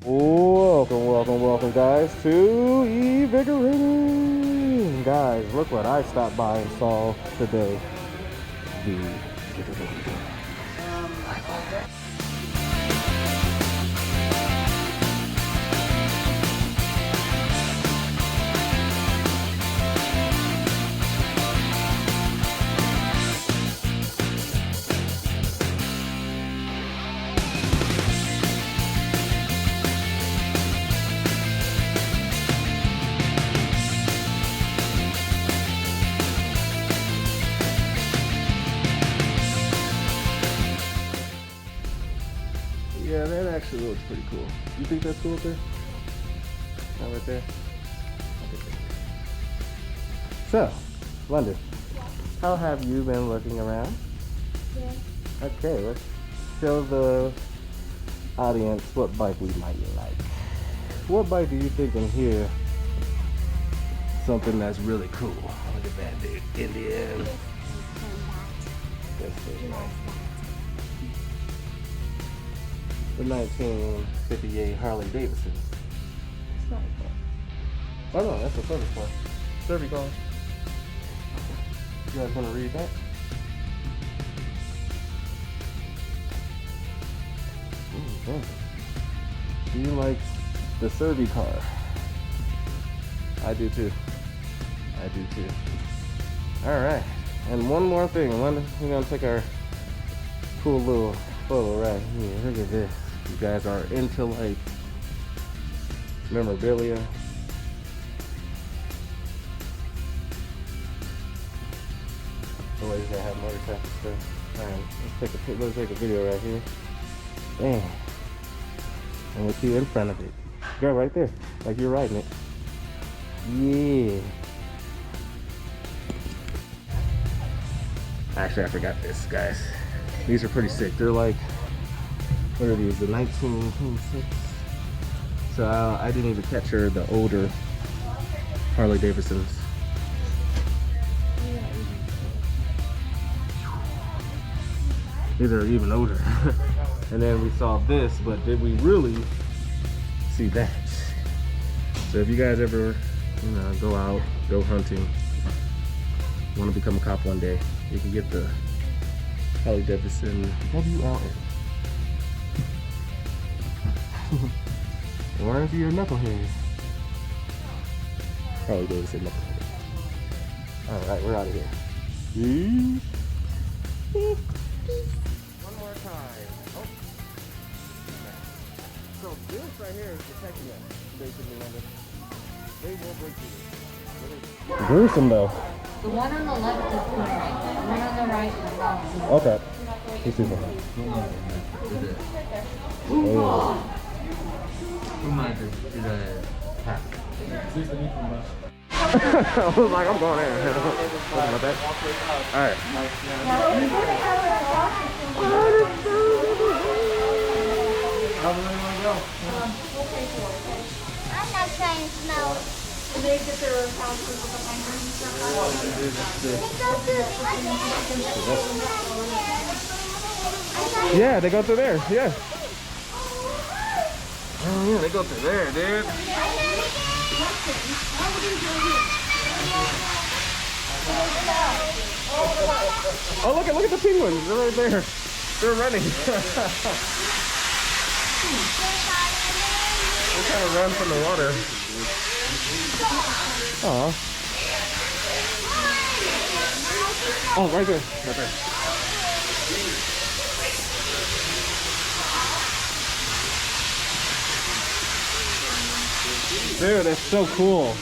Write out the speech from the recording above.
Welcome, guys, to Invigorating. Guys, look what I stopped by and saw today. The Yeah, that actually looks pretty cool. You think that's cool up there? Not right there? So, London, how have you been looking around? Yeah. Okay, let's show the audience what bike we might like. What bike do you think in here? Something that's really cool. Look at that, dude. Indian. That's so nice. The 1958 Harley Davidson. It's not good. Oh no, that's the service one. Service car. You guys want to read that? Okay. Do you like the Serby car? I do too. I do too. Alright. And one more thing. We're going to take our cool little photo right here. Look at this. You guys are into like memorabilia. Always gonna have motorcycle stuff. Alright, let's take a video right here. Bam. And with you in front of it. Go right there. Like you're riding it. Yeah. Actually, I forgot this, guys. These are pretty sick. They're like, what are these? The 1926. So I didn't even catch her the older Harley Davidsons. These are even older. And then we saw this, but did we really see that? So if you guys ever, go out, go hunting, want to become a cop one day, you can get the Harley Davidson WLA. Or if you're a knucklehead, Harley Davidson knucklehead. Alright, we're out of here. Peace. One more time. Oh. So this right here is protecting us, basically. They will break through. Gruesome though. The one on the left is correct. The one on the right is wrong. Okay. Let's see something. Oh. I was like, I'm going in. Alright. I'm not trying to smell it. They get their houses with the fingers and stuff. Yeah, they go through there. Yeah. Oh yeah, they go through there, dude. Oh look at the penguins. They're right there. They're running. They're trying to run from the water. Aw. Oh, right there. Right there. Dude, that's so cool.